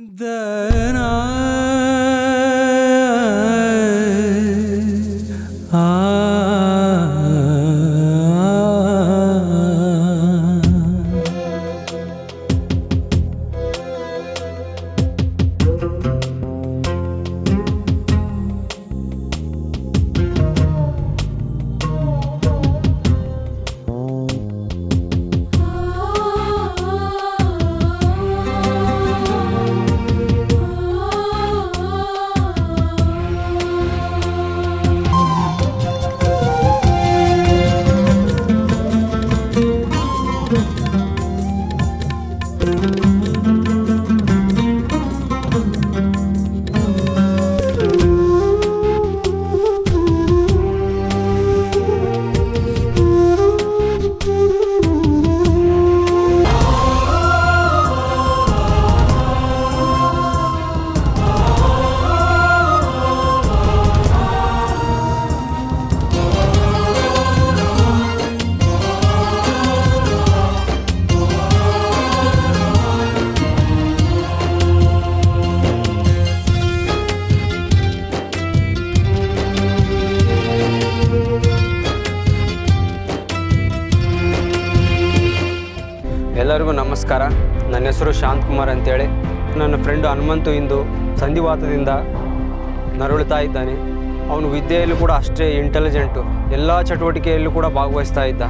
ಎಲ್ಲರಿಗೂ ನಮಸ್ಕಾರ. ನನ್ನ ಹೆಸರು ಶಾಂತಕುಮಾರ್ ಅಂತೇಳಿ. ನನ್ನ ಫ್ರೆಂಡು ಹನುಮಂತು ಇಂದು ಸಂಧಿವಾತದಿಂದ ನರಳುತ್ತಾ ಇದ್ದಾನೆ. ಅವನು ವಿದ್ಯೆಯಲ್ಲೂ ಕೂಡ ಅಷ್ಟೇ ಇಂಟೆಲಿಜೆಂಟು, ಎಲ್ಲ ಚಟುವಟಿಕೆಯಲ್ಲೂ ಕೂಡ ಭಾಗವಹಿಸ್ತಾ ಇದ್ದ.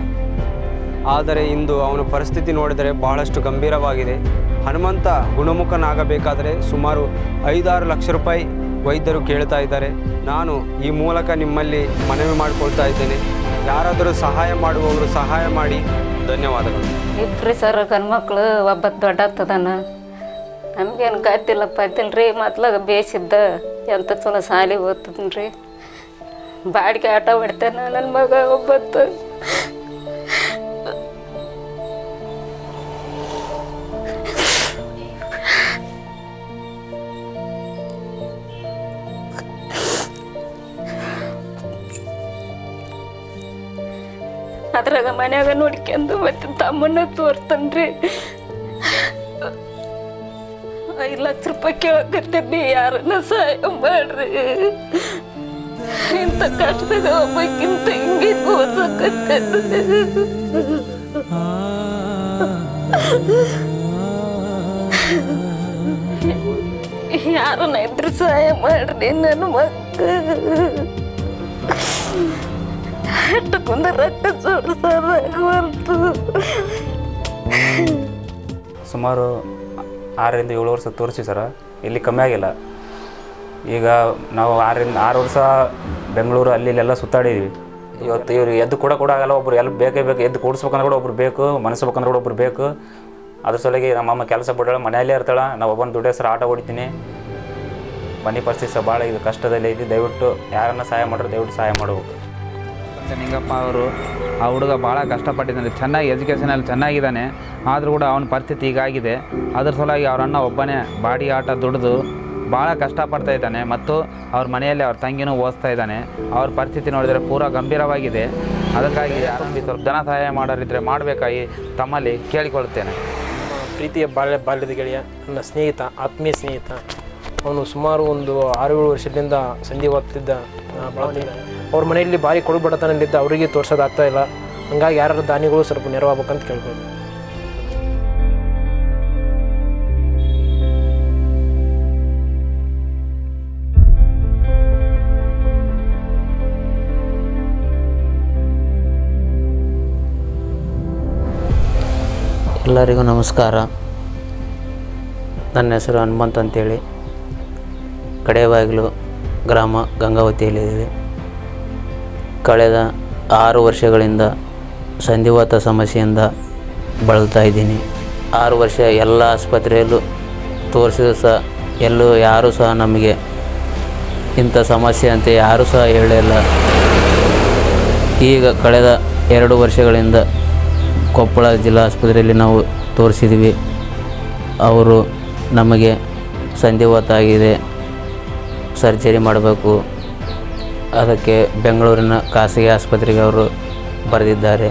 ಆದರೆ ಇಂದು ಅವನ ಪರಿಸ್ಥಿತಿ ನೋಡಿದರೆ ಬಹಳಷ್ಟು ಗಂಭೀರವಾಗಿದೆ. ಹನುಮಂತ ಗುಣಮುಖನಾಗಬೇಕಾದರೆ ಸುಮಾರು 5-6 ಲಕ್ಷ ರೂಪಾಯಿ ವೈದ್ಯರು ಕೇಳ್ತಾ ಇದ್ದಾರೆ. ನಾನು ಈ ಮೂಲಕ ನಿಮ್ಮಲ್ಲಿ ಮನವಿ ಮಾಡಿಕೊಳ್ತಾ ಇದ್ದೇನೆ. ಯಾರಾದರೂ ಸಹಾಯ ಮಾಡುವವರು ಸಹಾಯ ಮಾಡಿ. ಧನ್ಯವಾದಗಳು. ಇಬ್ರಿ ಸರ್ ಗಂಡ್ಮಕ್ಳು ಒಬ್ಬ ದೊಡ್ಡತ್ತದಾನ. ನಮಗೇನು ಗೊತ್ತಿಲ್ಲ ಪತ್ತಿಲ್ರಿ. ಮೊದ್ಲಾಗ ಬೇಯಿಸಿದ್ದ ಎಂತ ಚಲೋ ಸಾಲಿ ಓದ್ತದನ್ರಿ. ಬಾಡಿಗೆ ಆಟ ಹೊಡ್ತೇನೆ ನನ್ನ ಮಗ ಒಬ್ಬತ್ತು. ಅದ್ರಾಗ ಮನ್ಯಾಗ ನೋಡ್ಕೊಂಡು ಮತ್ತೆ ತಮ್ಮನ್ನ ತೋರ್ತನ್ರಿ. 5 ಲಕ್ಷ ರೂಪಾಯಿ ಕೇಳಕತ್ತೀನಿ, ಯಾರನ್ನ ಸಹಾಯ ಮಾಡ್ರಿ. ಇಂಥ ಕಷ್ಟದಾಗ ಒಬ್ಬಕ್ಕಿಂತ ಹಿಂಗೆ ಓದ್ಸಕತ್ತೇನೆ. ಯಾರನ್ನ ಇದ್ರು ಸಹಾಯ ಮಾಡ್ರಿ. ನನ್ನ ಮಕ್ಕ ಸುಮಾರು 6-7 ವರ್ಷ ತೋರಿಸಿ ಸರ, ಇಲ್ಲಿ ಕಮ್ಮಿ ಆಗಿಲ್ಲ. ಈಗ ನಾವು 6 ವರ್ಷ ಬೆಂಗಳೂರು ಅಲ್ಲಿ ಇಲ್ಲೆಲ್ಲ ಸುತ್ತಾಡಿದ್ವಿ. ಇವತ್ತು ಇವ್ರು ಎದ್ದು ಕೂಡ ಆಗಲ್ಲ. ಒಬ್ರು ಎಲ್ಲಿ ಬೇಕೇ ಬೇಕು. ಎದ್ದು ಕೂಡಿಸ್ಬೇಕಂದ್ರೆ ಕೂಡ ಒಬ್ರು ಬೇಕು, ಮನಸ್ಬೇಕಂದ್ರೆ ಕೂಡ ಒಬ್ರು ಬೇಕು. ಅದ್ರ ಸಲುವಾಗಿ ನಮ್ಮಮ್ಮ ಕೆಲಸ ಬಿಡೋಳ, ಮನೆಯಲ್ಲೇ ಇರ್ತಾಳೆ. ನಾವು ಒಬ್ಬನ ದುಡ್ಡು ಹೆಸರು ಆಟ ಹೊಡಿತೀನಿ. ಮನೆ ಪರಿಸ್ಥಿತಿ ಸಹ ಭಾಳ ಇದು ಕಷ್ಟದಲ್ಲಿ ಐತಿ. ದಯವಿಟ್ಟು ಯಾರನ್ನ ಸಹಾಯ ಮಾಡ್ರೆ ದಯವಿಟ್ಟು ಸಹಾಯ ಮಾಡಬೇಕು. ನಿಂಗಪ್ಪ ಅವರು ಆ ಹುಡುಗ ಭಾಳ ಕಷ್ಟಪಟ್ಟಿದ್ದಾನೆ. ಚೆನ್ನಾಗಿ ಎಜುಕೇಷನಲ್ಲಿ ಚೆನ್ನಾಗಿದ್ದಾನೆ. ಆದರೂ ಕೂಡ ಅವನ ಪರಿಸ್ಥಿತಿ ಹೀಗಾಗಿದೆ. ಅದ್ರ ಸಲುವಾಗಿ ಅವ್ರ ಅಣ್ಣ ಒಬ್ಬನೇ ಬಾಡಿ ಆಟ ದುಡಿದು ಭಾಳ ಕಷ್ಟಪಡ್ತಾ ಇದ್ದಾನೆ. ಮತ್ತು ಅವ್ರ ಮನೆಯಲ್ಲಿ ಅವ್ರ ತಂಗಿನೂ ಓದಿಸ್ತಾ ಇದ್ದಾನೆ. ಅವ್ರ ಪರಿಸ್ಥಿತಿ ನೋಡಿದರೆ ಪೂರಾ ಗಂಭೀರವಾಗಿದೆ. ಅದಕ್ಕಾಗಿ ಯಾರೊಂದು ಸ್ವಲ್ಪ ಜನ ಸಹಾಯ ಮಾಡೋರಿದ್ದರೆ ಮಾಡಬೇಕಾಗಿ ತಮ್ಮಲ್ಲಿ ಕೇಳಿಕೊಳ್ಳುತ್ತೇನೆ. ಪ್ರೀತಿಯ ಬಾಲ್ಯದ ಗೆಳೆಯ, ನನ್ನ ಸ್ನೇಹಿತ, ಆತ್ಮೀಯ ಸ್ನೇಹಿತ. ಅವನು ಸುಮಾರು ಒಂದು 6-7 ವರ್ಷದಿಂದ ಸಂಧಿವಾತದಿಂದ ಬಳಲ್ತಿದ್ದ. ಅವ್ರ ಮನೆಯಲ್ಲಿ ಭಾರಿ ಕೊಡುಬಡತನಲ್ಲಿದ್ದ. ಅವರಿಗೆ ತೋರ್ಸೋದಾಗ್ತಾ ಇಲ್ಲ. ಹಂಗಾಗಿ ಯಾರು ದಾನಿಗಳು ಸ್ವಲ್ಪ ನೆರವಾಗಬೇಕಂತ ಕೇಳ್ಬೋದು. ಎಲ್ಲರಿಗೂ ನಮಸ್ಕಾರ. ನನ್ನ ಹೆಸರು ಹನುಮಂತ ಅಂತೇಳಿ. ಕಡೇಬಾಗಿಲು ಗ್ರಾಮ ಗಂಗಾವತಿಯಲ್ಲಿದ್ದೀವಿ. ಕಳೆದ 6 ವರ್ಷಗಳಿಂದ ಸಂಧಿವಾತ ಸಮಸ್ಯೆಯಿಂದ ಬಳಲ್ತಾ ಇದ್ದೀನಿ. 6 ವರ್ಷ ಎಲ್ಲ ಆಸ್ಪತ್ರೆಯಲ್ಲೂ ತೋರಿಸಿದ್ರು ಸಹ ಎಲ್ಲೂ ಯಾರೂ ಸಹ ನಮಗೆ ಇಂಥ ಸಮಸ್ಯೆ ಅಂತ ಯಾರೂ ಸಹ ಹೇಳಿಲ್ಲ. ಈಗ ಕಳೆದ 2 ವರ್ಷಗಳಿಂದ ಕೊಪ್ಪಳ ಜಿಲ್ಲಾ ಆಸ್ಪತ್ರೆಯಲ್ಲಿ ನಾವು ತೋರಿಸಿದ್ವಿ. ಅವರು ನಮಗೆ ಸಂಧಿವಾತ ಆಗಿದೆ, ಸರ್ಜರಿ ಮಾಡಬೇಕು, ಅದಕ್ಕೆ ಬೆಂಗಳೂರಿನ ಖಾಸಗಿ ಆಸ್ಪತ್ರೆಗೆ ಅವರು ಬರೆದಿದ್ದಾರೆ.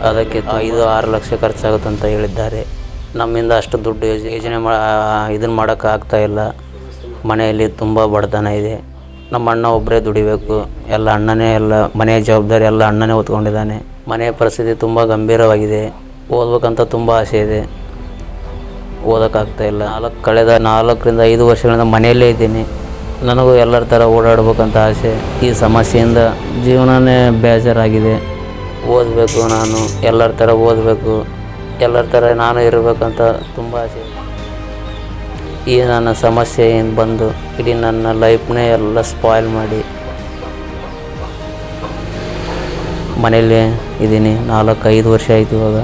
ಅದಕ್ಕೆ 5-6 ಲಕ್ಷ ಖರ್ಚಾಗುತ್ತಂತ ಹೇಳಿದ್ದಾರೆ. ನಮ್ಮಿಂದ ಅಷ್ಟು ದುಡ್ಡು ಯೋಜನೆ ಇದನ್ನು ಮಾಡೋಕ್ಕೆ ಆಗ್ತಾಯಿಲ್ಲ. ಮನೆಯಲ್ಲಿ ತುಂಬ ಬಡತನ ಇದೆ. ನಮ್ಮ ಅಣ್ಣ ಒಬ್ಬರೇ ದುಡಿಬೇಕು, ಎಲ್ಲ ಅಣ್ಣನೇ, ಎಲ್ಲ ಮನೆಯ ಜವಾಬ್ದಾರಿ ಎಲ್ಲ ಅಣ್ಣನೇ ಹೊತ್ಕೊಂಡಿದ್ದಾನೆ. ಮನೆಯ ಪರಿಸ್ಥಿತಿ ತುಂಬ ಗಂಭೀರವಾಗಿದೆ. ಓದ್ಬೇಕಂತ ತುಂಬ ಆಸೆ ಇದೆ, ಓದೋಕ್ಕಾಗ್ತಾಯಿಲ್ಲ. ಕಳೆದ 4ರಿಂದ 5 ವರ್ಷಗಳಿಂದ ಮನೆಯಲ್ಲೇ ಇದ್ದೀನಿ. ನನಗೂ ಎಲ್ಲರ ಥರ ಓಡಾಡ್ಬೇಕಂತ ಆಸೆ. ಈ ಸಮಸ್ಯೆಯಿಂದ ಜೀವನನೇ ಬೇಜಾರಾಗಿದೆ. ಓದಬೇಕು, ನಾನು ಎಲ್ಲರ ಥರ ಓದಬೇಕು, ಎಲ್ಲರ ಥರ ನಾನು ಇರಬೇಕಂತ ತುಂಬ ಆಸೆ. ಈ ನನ್ನ ಸಮಸ್ಯೆಯಿಂದ ಬಂದು ಇಡೀ ನನ್ನ ಲೈಫ್ನೇ ಎಲ್ಲ ಸ್ಪಾಯ್ಲ್ ಮಾಡಿ ಮನೇಲಿ ಇದ್ದೀನಿ. 4-5 ವರ್ಷ ಆಯಿತು. ಇವಾಗ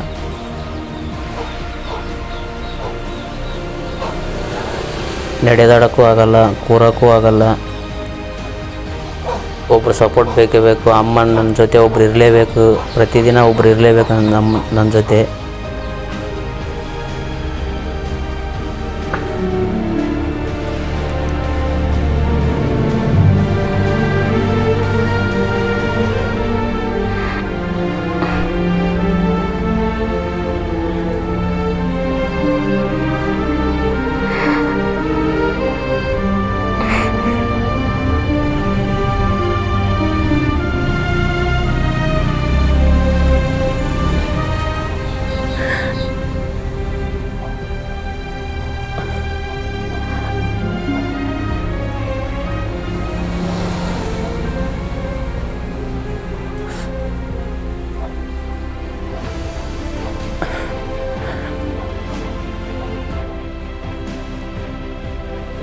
ನಡೆದಾಡೋಕ್ಕೂ ಆಗಲ್ಲ, ಕೂರೋಕ್ಕೂ ಆಗಲ್ಲ. ಒಬ್ಬರು ಸಪೋರ್ಟ್ ಬೇಕೇ ಬೇಕು. ಅಮ್ಮ ನನ್ನ ಜೊತೆ ಒಬ್ರು ಇರಲೇಬೇಕು, ಪ್ರತಿದಿನ ಒಬ್ರು ಇರಲೇಬೇಕು ನನ್ನ ಜೊತೆ.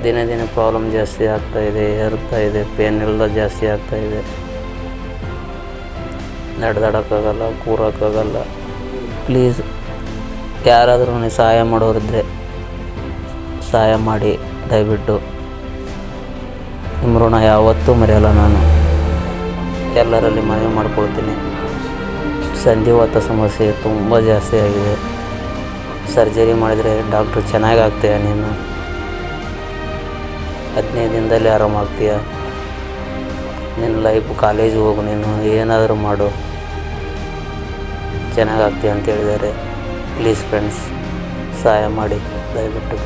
ದಿನೇ ದಿನೇ ಪ್ರಾಬ್ಲಮ್ ಜಾಸ್ತಿ ಆಗ್ತಾಯಿದೆ, ಏರ್ತಾಯಿದೆ. ಪೇನ್ ಎಲ್ಲ ಜಾಸ್ತಿ ಆಗ್ತಾಯಿದೆ. ನಡೆದಾಡೋಕ್ಕಾಗಲ್ಲ, ಕೂರೋಕ್ಕಾಗಲ್ಲ. ಪ್ಲೀಸ್ ಯಾರಾದರೂ ನನಗೆ ಸಹಾಯ ಮಾಡೋರಿದ್ದರೆ ಸಹಾಯ ಮಾಡಿ ದಯವಿಟ್ಟು. ನಿಮ್ಮ ಋಣ ಯಾವತ್ತೂ ಮರೆಯಲ್ಲ. ನಾನು ಎಲ್ಲರಲ್ಲಿ ಮನವಿ ಮಾಡ್ಕೊಳ್ತೀನಿ. ಸಂಧಿವಾತ ಸಮಸ್ಯೆ ತುಂಬ ಜಾಸ್ತಿ ಆಗಿದೆ. ಸರ್ಜರಿ ಮಾಡಿದರೆ ಡಾಕ್ಟ್ರು ಚೆನ್ನಾಗಿ ಆಗ್ತೀಯ, ನೀನು 15 ದಿನದಲ್ಲಿ ಆರಾಮಾಗ್ತೀಯ, ನಿನ್ನ ಲೈಫ್ ಕಾಲೇಜಿಗೆ ಹೋಗು, ನೀನು ಏನಾದರೂ ಮಾಡು, ಚೆನ್ನಾಗಾಗ್ತೀಯ ಅಂತ ಹೇಳಿದ್ದಾರೆ. ಪ್ಲೀಸ್ ಫ್ರೆಂಡ್ಸ್, ಸಹಾಯ ಮಾಡಿ ದಯವಿಟ್ಟು.